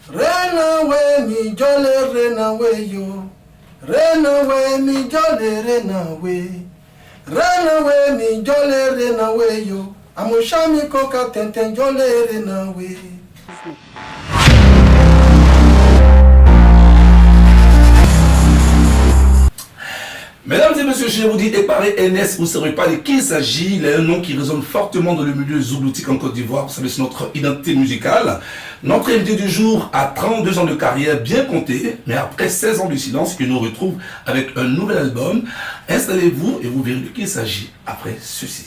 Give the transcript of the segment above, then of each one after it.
Renawe mi jole renawe yo. Renawe mi jole renawe. Renawe mi jole renawe yo. Amushami koka tenten jole renawe. Mesdames et messieurs, je vous dis, Eparé NS, vous ne saurez pas de qui il s'agit. Il a un nom qui résonne fortement dans le milieu zougloutique en Côte d'Ivoire. Vous savez, c'est notre identité musicale. Notre invité du jour a 32 ans de carrière bien comptée, mais après 16 ans de silence, il nous retrouve avec un nouvel album. Installez-vous et vous verrez de qui il s'agit après ceci.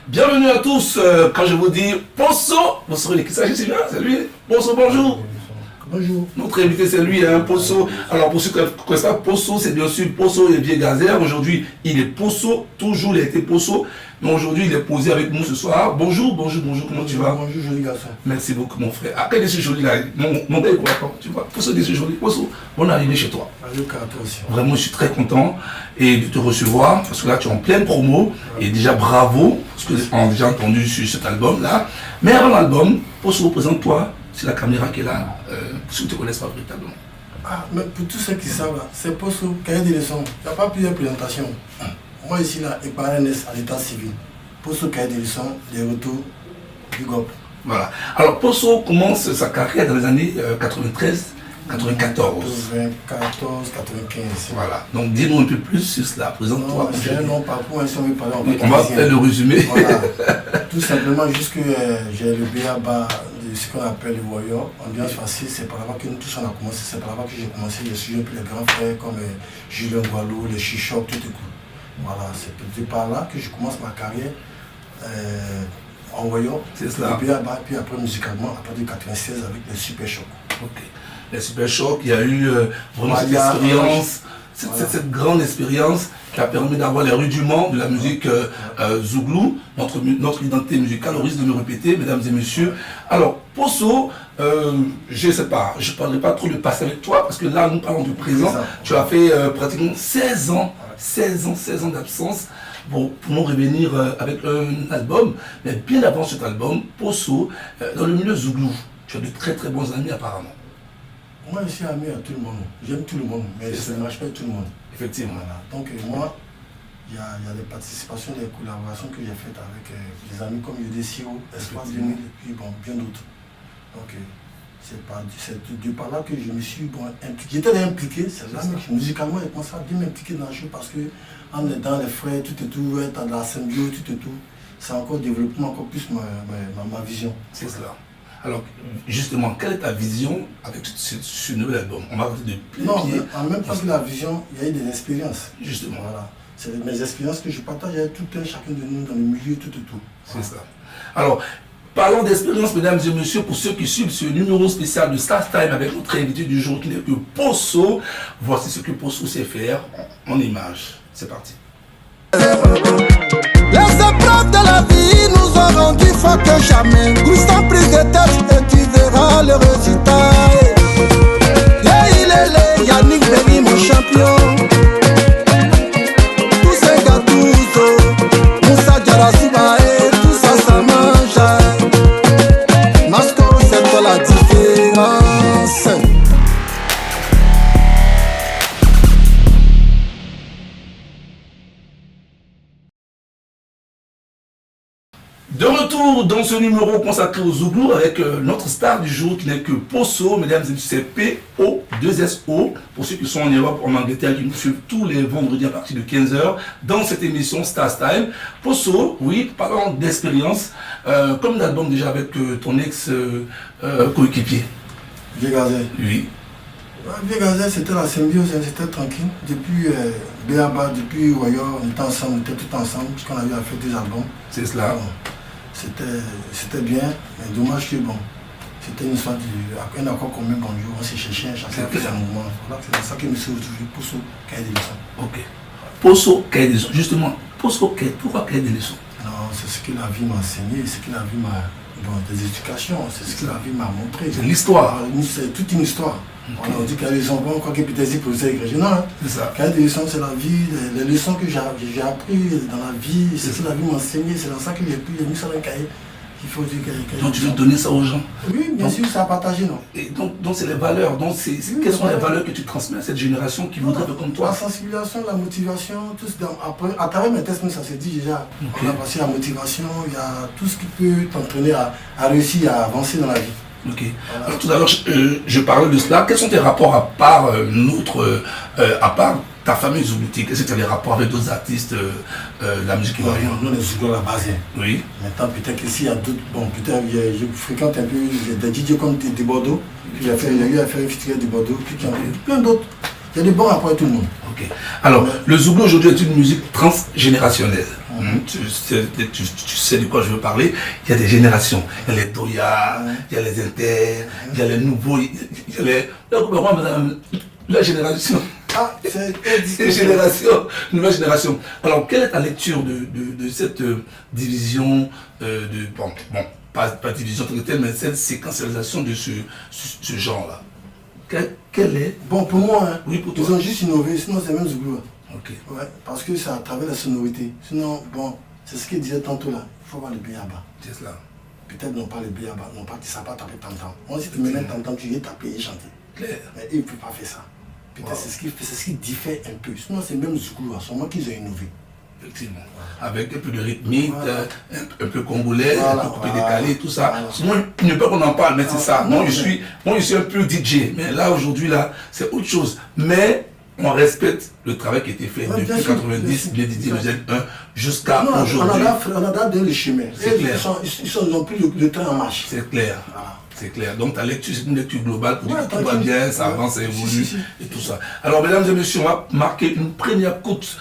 Bienvenue à tous, quand je vous dis Posso, vous saurez de qui il s'agit, c'est bien, c'est lui. Posso, bonjour. Bonjour. Notre invité c'est lui, hein, Posso. Alors pour ceux qui ne connaissent pas, Posso c'est bien sûr Posso et Vieux Gazer. Aujourd'hui il est Posso, toujours il a été Posso. Mais aujourd'hui il est posé avec nous ce soir. Bonjour, comment tu vas? Bonjour, joli garçon. Merci beaucoup mon frère. Après de ce joli là, mon bel quoi, tu vois, Posso de ce joli, Posso, bonne arrivée chez toi. Vraiment je suis très content et de te recevoir parce que là tu es en pleine promo et déjà bravo parce que on a déjà entendu sur cet album là. Mais avant l'album, Posso, présente-toi. C'est la caméra qui est là, si vous ne te connaissez pas véritablement. Ah, mais pour tous ceux qui savent, là, c'est Posso, cahier de leçons. Il n'y a pas plusieurs présentations. Moi ici, là, Eparé NS à l'état civil. Posso, cahier de leçons, des retours, du GOP. Voilà. Alors Posso commence sa carrière dans les années 93, 94. 94, 95. Voilà. Donc dis-nous un peu plus sur cela. Présente-toi. C'est un long parcours, si on veut parler on va faire le résumé. Voilà. Tout simplement, juste que j'ai le BA de ce qu'on appelle le warrior. Ambiance facile, c'est par là-bas que nous tous on a commencé. C'est par là-bas que j'ai commencé. J'ai suivi un peu les grands frères comme Julien Gualou, les Chichocs, tout et tout. Voilà, c'est par là que je commence ma carrière en warrior. C'est cela. Le BA, puis après musicalement, à partir de 96 avec les Super Chocs. Ok. Les Super Chocs, il y a eu vraiment cette expérience. Cette grande expérience qui a permis d'avoir les rudiments de la musique zouglou, notre identité musicale, au risque de me répéter, mesdames et messieurs. Alors, Posso, je ne sais pas, je ne parlerai pas trop de passé avec toi, parce que là, nous parlons du présent. Tu as fait pratiquement 16 ans d'absence pour nous revenir avec un album. Mais bien avant cet album, Posso, dans le milieu zouglou, tu as de très très bons amis apparemment. Moi, je suis ami à tout le monde. J'aime tout le monde, mais je ne marche pas tout le monde. Effectivement. Voilà. Donc, moi, il y a des participations, des collaborations que j'ai faites avec des amis comme Yodesio, Espoir 2000 et puis bon, bien d'autres. Donc, c'est de par là que je me suis impliqué. J'étais impliqué, c'est là que musicalement, j'ai commencé à bien m'impliquer dans la chose parce que en étant les frères, tout et tout, être dans la symbiose, tout et tout, c'est encore développement, encore plus ma vision. C'est cela. Alors, justement, quelle est ta vision avec ce nouvel album? On va parler de plein Non, pied. en même temps que la vision, il y a eu des expériences. Justement. Voilà. C'est mes expériences que je partage avec tout un chacun de nous dans le milieu, tout et tout. C'est ça. Alors, parlons d'expérience, mesdames et messieurs, pour ceux qui suivent ce numéro spécial de Stars Time avec notre invité du jour qui n'est que Posso. Voici ce que Posso sait faire en images. C'est parti. Les épreuves de la vie nous ont rendu forts que jamais. Pousse en prise de tête et tu verras le résultat. Yannick Berry, mon champion. Tous ces Gattuso, Moussa Diarra et tout ça, ça mange. Masco, c'est toi la différence. De retour dans ce numéro consacré au zouglou avec notre star du jour qui n'est que Posso, mesdames et messieurs, c'est P-O-2-S-O. Pour ceux qui sont en Europe, en Angleterre, qui nous suivent tous les vendredis à partir de 15h dans cette émission Stars Time. Posso, oui, parlons d'expérience, comme l'album déjà avec ton ex-coéquipier. Vieux Gazer. Oui. Vieux Gazer, c'était la symbiose, c'était tranquille. Depuis Béaba, depuis Warrior, on était ensemble, on était tout ensemble, puisqu'on avait fait des albums. C'est cela. C'était bien, mais dommage que bon, c'était une histoire d'un accord commun, bonjour, on s'est cherché, chacun a fait son mouvement. Voilà, c'est ça que je me suis retrouvé, Posso, cahier des leçons. Ok. Posso, cahier des leçons. Justement, Posso, pourquoi cahier des leçons? Non, c'est ce que la vie m'a enseigné, c'est ce que la vie m'a... Bon, des éducations, c'est ce que la vie m'a montré. C'est l'histoire. C'est toute une histoire. Okay. On dit qu'il y a des leçons, quoi que peut-être pour ça écrire. Non, hein. C'est ça. Quand il y a des leçons, c'est la vie, les leçons que j'ai appris dans la vie, c'est ce que la vie m'a enseigné, c'est dans ça que j'ai mis ça dans le cahier. Il faut dire donc tu veux donner ça aux gens? Oui, bien sûr, ça a partagé, non? Et donc c'est les valeurs. Donc quelles sont les valeurs que tu transmets à cette génération qui voudrait faire comme toi? La sensibilisation, la motivation, tout ce après, à travers mes tests, ça s'est dit déjà. Okay. On a passé la motivation, il y a tout ce qui peut t'entraîner à réussir à avancer dans la vie. Ok. Voilà. Alors tout à l'heure, je parlais de cela. Quels sont tes rapports à part à part ta famille zougloutique? Est-ce que tu as des rapports avec d'autres artistes de la musique ivoirienne? Non, les Zouglous à la base. Oui. Maintenant, peut-être qu'ici, il y a d'autres. Bon, peut-être, je fréquente un peu des DJ comme de Bordeaux. Puis il y a eu à faire une featuring de Bordeaux. Puis il y a plein d'autres. Il y a des bons rapports avec tout le monde. Ok. Alors, le Zouglou aujourd'hui est une musique transgénérationnelle. Tu sais de quoi je veux parler. Il y a des générations. Il y a les Doya, il y a les Inter, il y a les nouveaux, il y a les... La génération. Ah, c'est nouvelle génération. Alors, quelle est ta lecture de cette division pas division telle, mais cette séquentialisation de ce genre-là? Quelle est? Bon, pour moi, hein, oui, pour toi. Ils ont juste innové, sinon c'est même Zouglou. Ok. Ouais, parce que c'est à travers la sonorité. Sinon, bon, c'est ce qu'il disait tantôt là. Il faut voir le béaba. C'est cela. Peut-être non pas le béaba, non pas que ça ne va pas taper tant. Moi, si tu me mets tant, tu viens taper et chanter. Clair. Mais il ne peut pas faire ça. Peut-être c'est ce qui diffère un peu. Sinon, c'est même Zouglou, seulement qu'ils ont innové. Effectivement. Avec un peu de rythmique, un peu congolais, un peu coupé décalé, tout ça. Sinon, il ne peut qu'on en parle, mais c'est ça. Moi, je suis un peu DJ, mais là, aujourd'hui, là, c'est autre chose. Mais on respecte le travail qui a été fait depuis 90, bien Didier le Z1, jusqu'à aujourd'hui. On a donné le chemin. C'est clair. Ils n'ont plus le train en marche. C'est clair. Voilà. C'est clair. Donc ta lecture, c'est une lecture globale pour dire que tout va bien, ça avance, ça évolue et tout ça. Alors mesdames et messieurs, on va marquer une première courte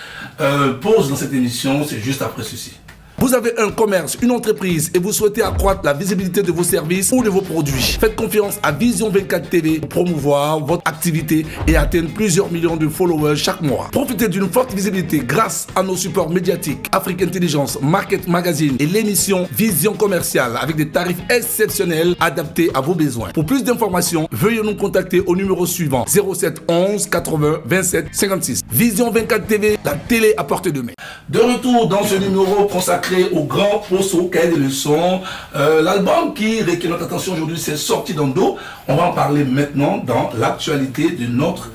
pause dans cette émission, c'est juste après ceci. Vous avez un commerce, une entreprise et vous souhaitez accroître la visibilité de vos services ou de vos produits. Faites confiance à Vision 24 TV pour promouvoir votre activité et atteindre plusieurs millions de followers chaque mois. Profitez d'une forte visibilité grâce à nos supports médiatiques Afrique Intelligence, Market Magazine et l'émission Vision Commerciale avec des tarifs exceptionnels adaptés à vos besoins. Pour plus d'informations, veuillez nous contacter au numéro suivant 07 11 80 27 56. Vision 24 TV, la télé à portée de main. De retour dans ce numéro consacré au grand Poso, cahier des leçons. L'album qui requiert notre attention aujourd'hui, c'est Sorti d'Ando. On va en parler maintenant dans l'actualité de notre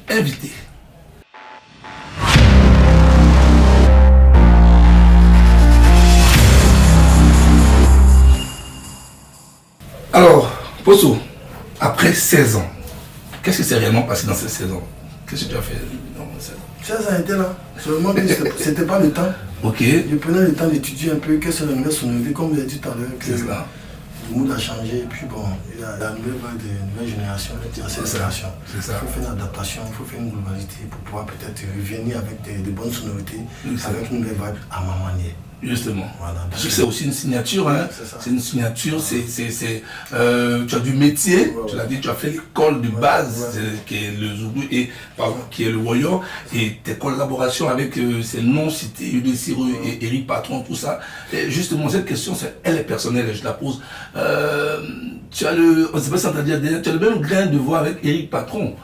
invité. Alors, Poso, après 16 ans, qu'est-ce qui s'est réellement passé dans ces 16 ans? Qu'est-ce que tu as fait dans ces 16 ans? 16 ans était là, seulement que c'était pas le temps. Ok. Je prenais le temps d'étudier un peu qu'est-ce que la nouvelle sonorité, comme vous avez dit tout à l'heure, que le monde a changé, et puis bon, il y a la nouvelle vague de nouvelle génération, c'est ça. Il faut faire une adaptation, il faut faire une globalité pour pouvoir peut-être revenir avec de bonnes sonorités, avec une nouvelle vague à ma manière. Justement. Voilà. Parce que c'est aussi une signature, hein. C'est une signature, tu as du métier, tu l'as dit, tu as fait l'école de base qui est le Zougou et qui est le Warrior, et tes collaborations avec ces noms cités, Yodé Siro et Eric Patron, tout ça. Et justement, cette question, elle est personnelle, je la pose. Tu as le, on ne sait pas si on t'a dit, tu as le même grain de voix avec Eric Patron.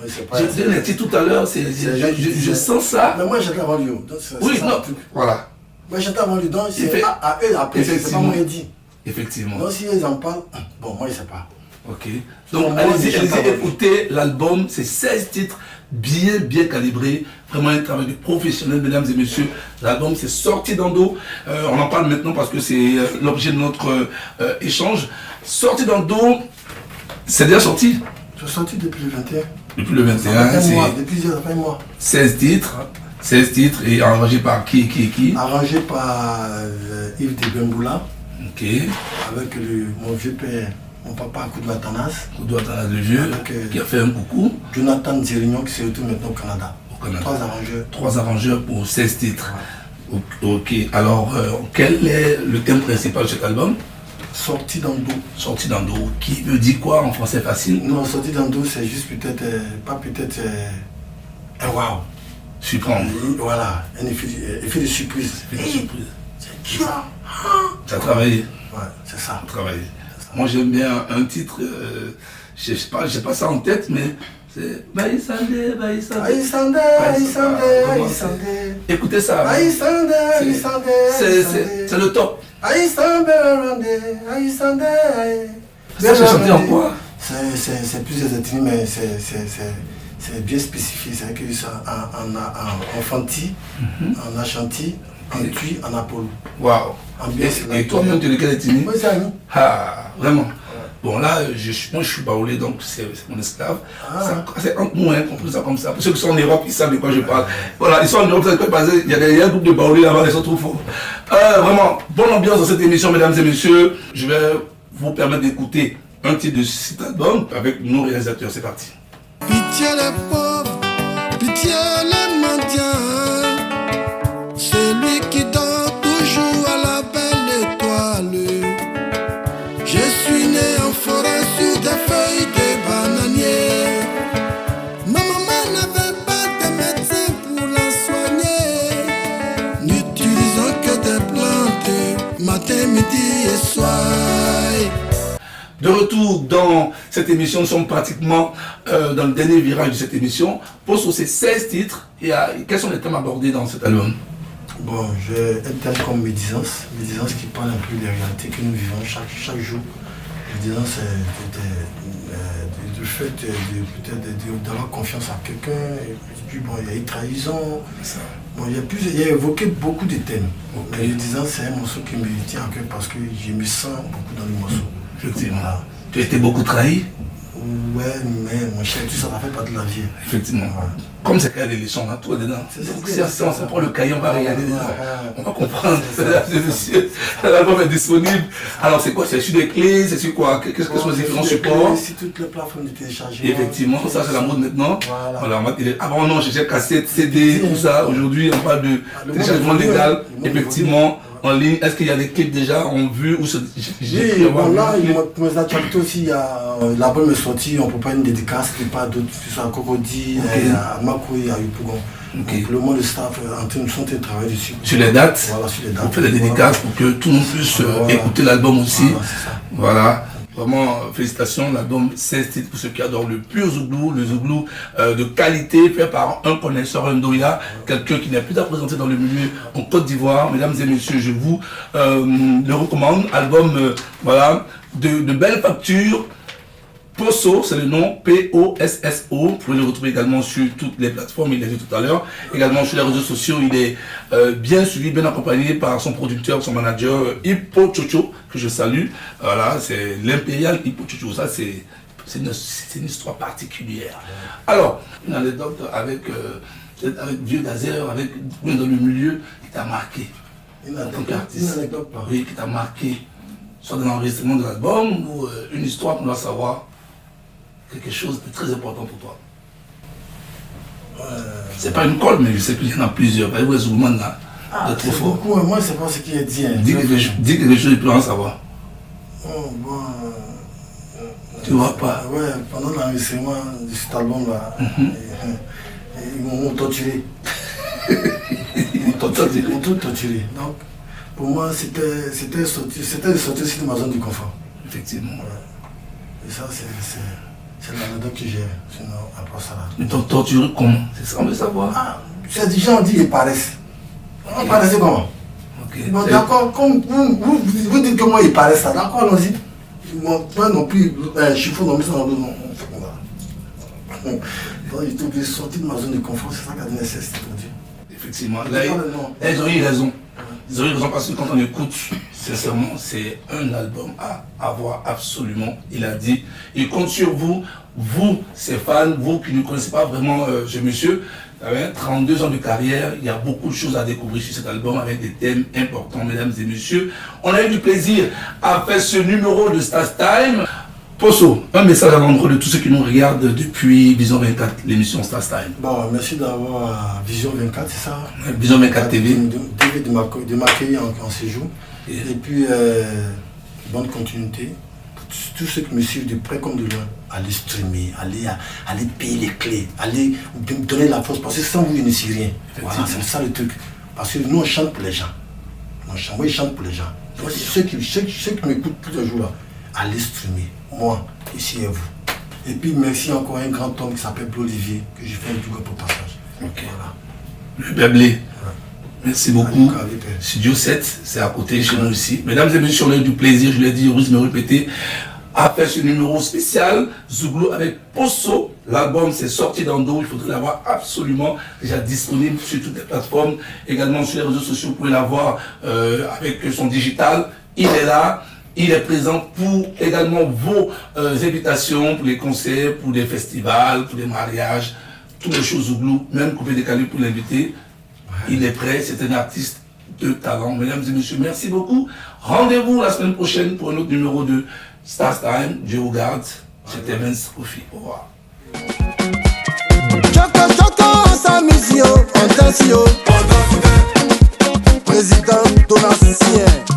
J'ai dit tout à l'heure, je sens ça. Mais moi, j'étais avant lui. Oui, non, voilà. Moi j'étais avant lui, donc c'est à eux après, c'est pas moi qui dit. Effectivement. Donc si ils en parlent, bon moi je sais pas. Ok. Donc allez-y écoutez l'album, c'est 16 titres bien calibrés, vraiment un travail de professionnel, mesdames et messieurs. L'album c'est Sorti d'Ando, on en parle maintenant parce que c'est l'objet de notre échange. Sorti d'Ando, c'est déjà sorti? C'est sorti depuis le 21. Depuis le 21, c'est... Depuis un mois. 16 titres. 16 titres et arrangé par qui? Arrangé par Yves de Bemboula. Ok. Avec mon vieux père, mon papa Koudou Atanas. Koudou Atanas le vieux, qui a fait un coucou. Jonathan Zerignon qui se retrouve maintenant au Canada. Trois arrangeurs pour 16 titres. Ouais. Ok. Alors, quel est le thème principal de cet album? Sorti d'Ando. Sorti d'Ando. Qui veut dire quoi en français facile? Non, Sorti d'Ando, c'est juste peut-être, un wow. Surprendre. Voilà, un effet de surprise. Qui va? Tu as travaillé. Ouais, c'est ça. Travaillé. Moi j'aime bien un titre, je sais pas ça en tête, mais c'est Baïsandé, Baïsandé. Baïsandé, Baïsandé, Baïsandé. Écoutez ça. Baïsandé, Baïsandé. C'est le top. Baïsandé, Baïsandé. Ça c'est chanté en quoi? C'est plusieurs ethnies, mais c'est bien spécifié. C'est vrai que ça en Fanti, en Ashanti, en Tui, en Apollo. Waouh. Et toi-même, tu es de quelle ethnie? Moi, c'est Ami. Ah, vraiment. Bon, là, moi, je suis baoulé, donc c'est mon esclave. C'est entre nous, hein, qu'on peut ça comme ça. Pour ceux qui sont en Europe, ils savent de quoi je parle. Voilà, ils sont en Europe, il y a un groupe de baoulés là-bas, ils sont trop forts. Vraiment, bonne ambiance dans cette émission, mesdames et messieurs. Je vais vous permettre d'écouter un titre de cet album avec nos réalisateurs. C'est parti. Pitié les pauvres, pitié les mendiants. C'est lui qui dort toujours à la belle étoile. Je suis né en forêt sur des feuilles de bananier. Ma maman n'avait pas de médecin pour la soigner. N'utilisant que des plantes, matin, midi et soir. De retour dans cette émission, nous sommes pratiquement dans le dernier virage de cette émission. Pour sur ces 16 titres, quels sont les thèmes abordés dans cet album? Bon, j'ai un thème comme médisance qui parle un peu des réalités que nous vivons chaque jour. Médisance, c'est le fait peut-être d'avoir confiance à quelqu'un, et puis bon, il y a une trahison. Bon, il y a évoqué beaucoup de thèmes. Okay. Médisance, c'est un morceau qui me tient à cœur parce que je me sens beaucoup dans le morceau. Effectivement. Voilà. Tu as été beaucoup trahi? Ouais, mais mon cher, tout ça, ça fait partie de la vie. Effectivement. Ouais. Comme c'est qu'il y a des leçons là, tout est dedans. Si on prend le cahier, on va regarder dedans. On va comprendre. L'album est disponible. Alors c'est quoi? C'est sur des clés? C'est sur quoi? Qu'est-ce que sont les différents supports? C'est toutes les plateformes de téléchargement. Effectivement, ça c'est la mode maintenant. Voilà. Avant non, j'ai cassette, CD, tout ça. Aujourd'hui, on parle de téléchargement légal. Effectivement. En ligne, est-ce qu'il y a des clips déjà en vue ou oui, bon là, pour mes actualités aussi, il y a l'album est sorti, on peut pas une dédicace, il n'y a pas d'autres, c'est à Cocody, à Makoui, à Yopougon. Donc le monde de staff nous sont en train de travailler dessus. Sur les dates? Voilà, sur les dates. On fait des dédicaces pour que tout le monde puisse écouter l'album aussi. Voilà. Vraiment, félicitations, l'album 16 titres pour ceux qui adorent le pur Zouglou, le Zouglou de qualité, fait par un connaisseur, un Ndoya, quelqu'un qui n'est plus à présenter dans le milieu en Côte d'Ivoire. Mesdames et messieurs, je vous le recommande. Album, voilà, de belles factures. Posso, c'est le nom, P-O-S-S-O. Vous pouvez le retrouver également sur toutes les plateformes, il l'a dit tout à l'heure. Également sur les réseaux sociaux, il est bien suivi, bien accompagné par son producteur, son manager, Hippo Chocho, que je salue. Voilà, c'est l'impérial Hippo Chocho. Ça, c'est une histoire particulière. Alors, une anecdote avec Vieux Gazer, avec dans le milieu, qui t'a marqué. Une anecdote, oui, qui t'a marqué, soit dans l'enregistrement de l'album ou une histoire qu'on doit savoir. Quelque chose de très important pour toi. C'est pas une colle, mais je sais qu'il y en a plusieurs. Vous voyez, là, trop fort. Beaucoup, moi, c'est pas ce qui est dit. Hein. Dis quelque chose, il peut en savoir. Oh, bon, tu vois pas. Ouais, pendant l'enregistrement de cet album-là, ils m'ont torturé. Ils m'ont tout torturé. Donc, pour moi, c'était de sortir aussi de ma zone de confort. Effectivement. Ouais. Et ça, c'est l'anecdote que j'ai, sinon après ça là. Ils t'ont torturé comment? C'est ça, on veut savoir. C'est des gens dit qu'ils paraissent. On paraissait comment? Okay. Bon, d'accord, comme vous dites que moi ils paraissent ça, d'accord, allons-y. Moi non plus, chiffon non plus, ça non plus, non. Donc il faut que je sorte de ma zone de confort, c'est ça qu'a donné nécessité pour dire. Effectivement, là, ils ont eu raison. Ils ont eu raison parce que quand on écoute, sincèrement, c'est un album à avoir absolument. Il a dit, il compte sur vous, ses fans, vous qui ne connaissez pas vraiment ce monsieur. 32 ans de carrière, il y a beaucoup de choses à découvrir sur cet album avec des thèmes importants, mesdames et messieurs. On a eu du plaisir à faire ce numéro de Stars Time. Posso, un message à l'endroit de tous ceux qui nous regardent depuis Vision 24, l'émission Stars Time. Bon, merci d'avoir Vision 24, c'est ça? Vision 24 TV. De m'accueillir en séjour. Et puis, bonne continuité. Pour tous ceux qui me suivent de près comme de loin, allez streamer, allez payer les clés, allez me donner la force, parce que sans vous, je ne suis rien. Voilà, c'est ça le truc. Parce que nous, on chante pour les gens. mon chant. Moi, il chante pour les gens. Donc, ceux qui m'écoutent tous les jours là, allez streamer. Moi, ici et vous. Et puis, merci encore à un grand homme qui s'appelle Olivier, que j'ai fait un tout pour passage. Ok. Voilà. Le Béblé. Ouais. Merci beaucoup. Studio 7, c'est à côté chez nous ici. Mesdames et messieurs, on a eu du plaisir, je l'ai dit, je me répéter, à faire ce numéro spécial Zouglou avec Posso. L'album s'est sorti dans d'eau, il faudrait l'avoir absolument déjà disponible sur toutes les plateformes, également sur les réseaux sociaux, vous pouvez l'avoir avec son digital. Il est là, il est présent pour également vos invitations, pour les concerts, pour des festivals, pour des mariages, toutes les choses Zouglou, même coupé décalé pour l'inviter. Il est prêt, c'est un artiste de talent. Mesdames et messieurs, merci beaucoup. Rendez-vous la semaine prochaine pour un autre numéro de Stars Time. Dieu vous garde. C'était Vince Kofi. Au revoir. Choco, sa mission, attention. Président Donatien.